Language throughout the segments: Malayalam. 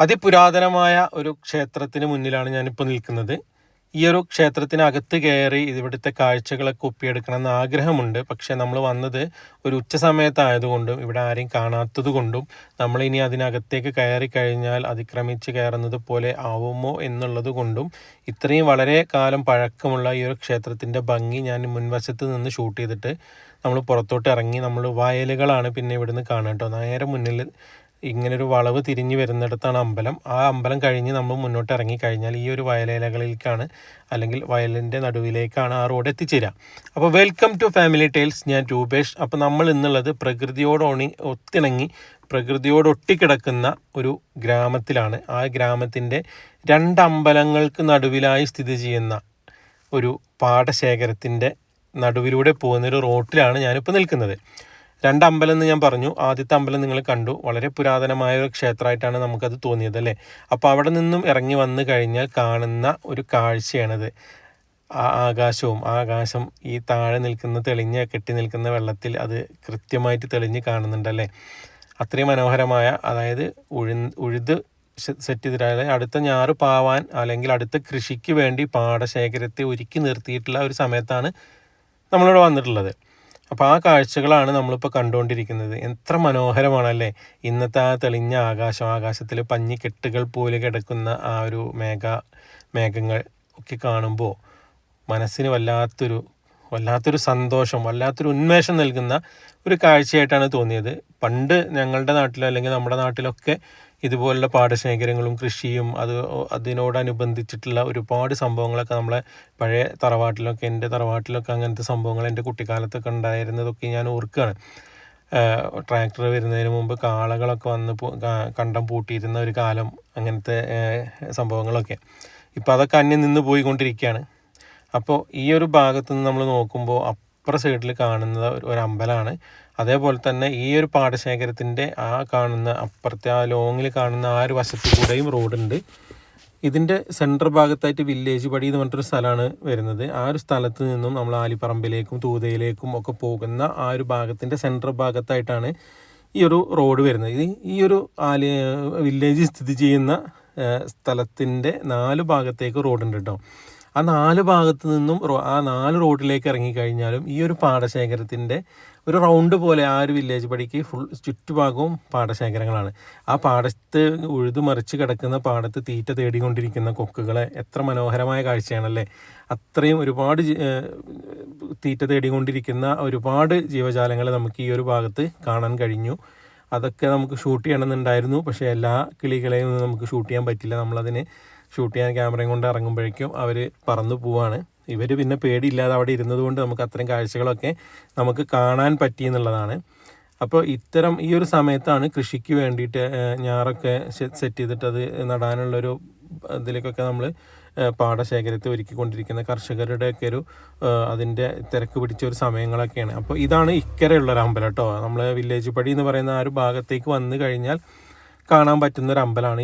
അതിപുരാതനമായ ഒരു ക്ഷേത്രത്തിന് മുന്നിലാണ് ഞാനിപ്പോൾ നിൽക്കുന്നത്. ഈ ഒരു ക്ഷേത്രത്തിനകത്ത് കയറി ഇവിടുത്തെ കാഴ്ചകളൊക്കെ ഒപ്പിയെടുക്കണമെന്ന് ആഗ്രഹമുണ്ട്. പക്ഷേ നമ്മൾ വന്നത് ഒരു ഉച്ച സമയത്തായതുകൊണ്ടും ഇവിടെ ആരെയും കാണാത്തത് കൊണ്ടും നമ്മളിനി അതിനകത്തേക്ക് കയറി കഴിഞ്ഞാൽ അതിക്രമിച്ച് കയറുന്നത് പോലെ ആവുമോ എന്നുള്ളത് കൊണ്ടും ഇത്രയും വളരെ കാലം പഴക്കമുള്ള ഈ ഒരു ക്ഷേത്രത്തിൻ്റെ ഭംഗി ഞാൻ മുൻവശത്ത് നിന്ന് ഷൂട്ട് ചെയ്തിട്ട് നമ്മൾ പുറത്തോട്ട് ഇറങ്ങി. നമ്മൾ വയലുകളാണ് പിന്നെ ഇവിടുന്ന് കാണാം കേട്ടോ. നേരെ മുന്നിൽ ഇങ്ങനൊരു വളവ് തിരിഞ്ഞ് വരുന്നിടത്താണ് അമ്പലം. ആ അമ്പലം കഴിഞ്ഞ് നമ്മൾ മുന്നോട്ട് ഇറങ്ങി കഴിഞ്ഞാൽ ഈ ഒരു വയലേലകളിലേക്കാണ്, അല്ലെങ്കിൽ വയലിൻ്റെ നടുവിലേക്കാണ് ആ റോഡ് എത്തിച്ചേരുക. അപ്പോൾ വെൽക്കം ടു ഫാമിലി ടെയിൽസ്. ഞാൻ രൂപേഷ്. അപ്പോൾ നമ്മൾ ഇന്നുള്ളത് പ്രകൃതിയോട് ഒത്തിണങ്ങി പ്രകൃതിയോടൊട്ടിക്കിടക്കുന്ന ഒരു ഗ്രാമത്തിലാണ്. ആ ഗ്രാമത്തിൻ്റെ 2 അമ്പലങ്ങൾക്ക് നടുവിലായി സ്ഥിതി ചെയ്യുന്ന ഒരു പാടശേഖരത്തിൻ്റെ നടുവിലൂടെ പോകുന്നൊരു റോട്ടിലാണ് ഞാനിപ്പോൾ നിൽക്കുന്നത്. 2 അമ്പലം എന്ന് ഞാൻ പറഞ്ഞു. ആദ്യത്തെ അമ്പലം നിങ്ങൾ കണ്ടു, വളരെ പുരാതനമായ ഒരു ക്ഷേത്രമായിട്ടാണ് നമുക്കത് തോന്നിയത് അല്ലേ. അപ്പോൾ അവിടെ നിന്നും ഇറങ്ങി വന്നു കഴിഞ്ഞാൽ കാണുന്ന ഒരു കാഴ്ചയാണിത്. ആ ആകാശം ഈ താഴെ നിൽക്കുന്ന കെട്ടി നിൽക്കുന്ന വെള്ളത്തിൽ അത് കൃത്യമായിട്ട് തെളിഞ്ഞ് കാണുന്നുണ്ടല്ലേ. അത്രയും മനോഹരമായ, അതായത് ഉഴുത് സെറ്റ് ചെയ്തിട്ട് അടുത്ത ഞാറ് പാവാൻ അല്ലെങ്കിൽ അടുത്ത കൃഷിക്ക് വേണ്ടി പാടശേഖരത്തെ ഒരുക്കി നിർത്തിയിട്ടുള്ള ഒരു സമയത്താണ് നമ്മളിവിടെ വന്നിട്ടുള്ളത്. അപ്പോൾ ആ കാഴ്ചകളാണ് നമ്മളിപ്പോൾ കണ്ടുകൊണ്ടിരിക്കുന്നത്. എത്ര മനോഹരമാണല്ലേ ഇന്നത്തെ ആ തെളിഞ്ഞ ആകാശത്തിൽ പഞ്ഞിക്കെട്ടുകൾ പോലെ കിടക്കുന്ന ആ ഒരു മേഘങ്ങൾ ഒക്കെ കാണുമ്പോൾ മനസ്സിന് വല്ലാത്തൊരു സന്തോഷം, വല്ലാത്തൊരു ഉന്മേഷം നൽകുന്ന ഒരു കാഴ്ചയായിട്ടാണ് തോന്നിയത്. പണ്ട് ഞങ്ങളുടെ നാട്ടിലോ അല്ലെങ്കിൽ നമ്മുടെ നാട്ടിലൊക്കെ ഇതുപോലുള്ള പാടശേഖരങ്ങളും കൃഷിയും അതിനോടനുബന്ധിച്ചിട്ടുള്ള ഒരുപാട് സംഭവങ്ങളൊക്കെ നമ്മളെ പഴയ തറവാട്ടിലൊക്കെ, എൻ്റെ തറവാട്ടിലൊക്കെ അങ്ങനത്തെ സംഭവങ്ങൾ എൻ്റെ കുട്ടിക്കാലത്തൊക്കെ ഉണ്ടായിരുന്നതൊക്കെ ഞാൻ ഓർക്കുകയാണ്. ട്രാക്ടർ വരുന്നതിന് മുമ്പ് കാളകളൊക്കെ വന്ന് കണ്ടം പൂട്ടിയിരുന്ന ഒരു കാലം, അങ്ങനത്തെ സംഭവങ്ങളൊക്കെ. ഇപ്പോൾ അതൊക്കെ അന്യം നിന്ന് പോയിക്കൊണ്ടിരിക്കുകയാണ്. അപ്പോൾ ഈ ഒരു ഭാഗത്ത് നിന്ന് നമ്മൾ നോക്കുമ്പോൾ അപ്പുറ സൈഡിൽ കാണുന്നത് ഒരു അമ്പലമാണ്. അതേപോലെ തന്നെ ഈ ഒരു പാടശേഖരത്തിൻ്റെ ആ കാണുന്ന അപ്പുറത്തെ ആ ലോങ്ങിൽ കാണുന്ന ആ ഒരു വശത്തു കൂടെയും റോഡുണ്ട്. ഇതിൻ്റെ സെൻട്രൽ ഭാഗത്തായിട്ട് വില്ലേജ് പടി എന്ന് പറഞ്ഞിട്ടൊരു സ്ഥലമാണ് വരുന്നത്. ആ ഒരു സ്ഥലത്ത് നിന്നും നമ്മൾ ആലിപ്പറമ്പിലേക്കും തൂതയിലേക്കും ഒക്കെ പോകുന്ന ആ ഒരു ഭാഗത്തിൻ്റെ സെൻട്രൽ ഭാഗത്തായിട്ടാണ് ഈ ഒരു റോഡ് വരുന്നത്. ഈ ഒരു വില്ലേജ് സ്ഥിതി ചെയ്യുന്ന സ്ഥലത്തിൻ്റെ 4 ഭാഗത്തേക്ക് റോഡുണ്ട് കേട്ടോ. ആ 4 ഭാഗത്തു നിന്നും ആ 4 റോഡിലേക്ക് ഇറങ്ങിക്കഴിഞ്ഞാലും ഈ ഒരു പാടശേഖരത്തിൻ്റെ ഒരു റൗണ്ട് പോലെ ആ ഒരു വില്ലേജ് പടിക്ക് ഫുൾ ചുറ്റുഭാഗവും പാടശേഖരങ്ങളാണ്. ആ പാടത്ത് ഉഴുതുമറിച്ച് കിടക്കുന്ന പാടത്ത് തീറ്റ തേടിക്കൊണ്ടിരിക്കുന്ന കൊക്കുകളെ എത്ര മനോഹരമായ കാഴ്ചയാണല്ലേ. അത്രയും ഒരുപാട് തീറ്റ തേടിക്കൊണ്ടിരിക്കുന്ന ഒരുപാട് ജീവജാലങ്ങളെ നമുക്ക് ഈ ഒരു ഭാഗത്ത് കാണാൻ കഴിഞ്ഞു. അതൊക്കെ നമുക്ക് ഷൂട്ട് ചെയ്യണമെന്നുണ്ടായിരുന്നു. പക്ഷേ എല്ലാ കിളികളെയും ഒന്നും നമുക്ക് ഷൂട്ട് ചെയ്യാൻ പറ്റില്ല. നമ്മളതിന് ഷൂട്ട് ചെയ്യാൻ ക്യാമറയും കൊണ്ട് ഇറങ്ങുമ്പോഴേക്കും അവർ പറന്നു പോവാണ്. ഇവർ പിന്നെ പേടിയില്ലാതെ അവിടെ ഇരുന്നത് കൊണ്ട് നമുക്ക് അത്രയും കാഴ്ചകളൊക്കെ നമുക്ക് കാണാൻ പറ്റി എന്നുള്ളതാണ്. അപ്പോൾ ഈ ഒരു സമയത്താണ് കൃഷിക്ക് വേണ്ടിയിട്ട് ഞാറൊക്കെ സെറ്റ് ചെയ്തിട്ട് അത് നടാനുള്ളൊരു ഇതിലേക്കൊക്കെ നമ്മൾ പാടശേഖരത്തെ ഒരുക്കിക്കൊണ്ടിരിക്കുന്ന കർഷകരുടെയൊക്കെ അതിൻ്റെ തിരക്ക് പിടിച്ച ഒരു സമയങ്ങളൊക്കെയാണ്. അപ്പോൾ ഇതാണ് ഇക്കരെയുള്ളൊരു അമ്പലം കേട്ടോ. നമ്മൾ വില്ലേജ് പടി എന്ന് പറയുന്ന ആ ഒരു ഭാഗത്തേക്ക് വന്നു കഴിഞ്ഞാൽ കാണാൻ പറ്റുന്ന ഒരു അമ്പലമാണ്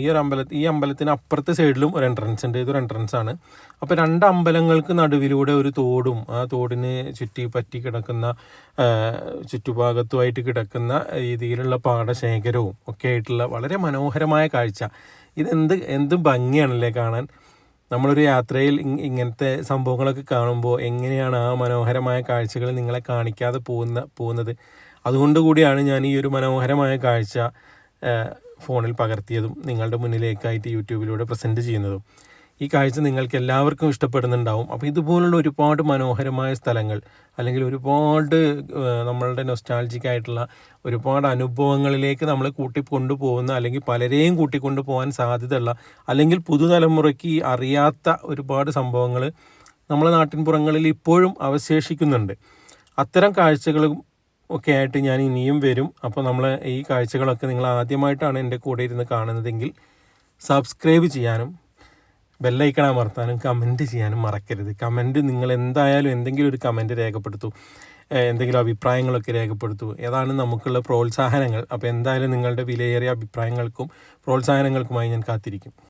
ഈ അമ്പലത്തിന് അപ്പുറത്തെ സൈഡിലും ഒരു എൻട്രൻസ് ഉണ്ട്. ഇതൊരു എൻട്രൻസ് ആണ്. അപ്പോൾ 2 അമ്പലങ്ങൾക്ക് നടുവിലൂടെ ഒരു തോടും ആ തോടിന് പറ്റി കിടക്കുന്ന ചുറ്റുഭാഗത്തുമായിട്ട് കിടക്കുന്ന രീതിയിലുള്ള പാടശേഖരവും ഒക്കെ ആയിട്ടുള്ള വളരെ മനോഹരമായ കാഴ്ച. എന്ത് ഭംഗിയാണല്ലേ കാണാൻ. നമ്മളൊരു യാത്രയിൽ ഇങ്ങനത്തെ സംഭവങ്ങളൊക്കെ കാണുമ്പോൾ എങ്ങനെയാണ് ആ മനോഹരമായ കാഴ്ചകൾ നിങ്ങളെ കാണിക്കാതെ പോകുന്നത്. അതുകൊണ്ട് കൂടിയാണ് ഞാൻ ഈ ഒരു മനോഹരമായ കാഴ്ച ഫോണിൽ പകർത്തിയതും നിങ്ങളുടെ മുന്നിലേക്കായിട്ട് യൂട്യൂബിലൂടെ പ്രസൻറ്റ് ചെയ്യുന്നതും. ഈ കാഴ്ച നിങ്ങൾക്ക് എല്ലാവർക്കും ഇഷ്ടപ്പെടുന്നുണ്ടാവും. അപ്പോൾ ഇതുപോലുള്ള ഒരുപാട് മനോഹരമായ സ്ഥലങ്ങൾ, അല്ലെങ്കിൽ ഒരുപാട് നമ്മളുടെ നൊസ്റ്റാൾജിക്കായിട്ടുള്ള ഒരുപാട് അനുഭവങ്ങളിലേക്ക് നമ്മളെ കൂട്ടിക്കൊണ്ടുപോകുന്ന, അല്ലെങ്കിൽ പലരെയും കൂട്ടിക്കൊണ്ടു പോകാൻ സാധ്യതയുള്ള, അല്ലെങ്കിൽ പുതുതലമുറയ്ക്ക് അറിയാത്ത ഒരുപാട് സംഭവങ്ങൾ നമ്മളെ നാട്ടിൻപുറങ്ങളിൽ ഇപ്പോഴും അവശേഷിക്കുന്നുണ്ട്. അത്തരം കാഴ്ചകളും ഒക്കെ ആയിട്ട് ഞാൻ ഇനിയും വരും. അപ്പോൾ ഈ കാഴ്ചകളൊക്കെ നിങ്ങൾ ആദ്യമായിട്ടാണ് എൻ്റെ കൂടെ ഇരുന്ന് കാണുന്നതെങ്കിൽ സബ്സ്ക്രൈബ് ചെയ്യാനും ബെല്ലൈക്കൺ അമർത്താനും കമൻറ്റ് ചെയ്യാനും മറക്കരുത്. കമൻറ്റ് നിങ്ങൾ എന്തായാലും എന്തെങ്കിലും ഒരു കമൻറ്റ് രേഖപ്പെടുത്തൂ, എന്തെങ്കിലും അഭിപ്രായങ്ങളൊക്കെ രേഖപ്പെടുത്തൂ. ഏതാണ് നമുക്കുള്ള പ്രോത്സാഹനങ്ങൾ. അപ്പോൾ എന്തായാലും നിങ്ങളുടെ വിലയേറിയ അഭിപ്രായങ്ങൾക്കും പ്രോത്സാഹനങ്ങൾക്കുമായി ഞാൻ കാത്തിരിക്കും.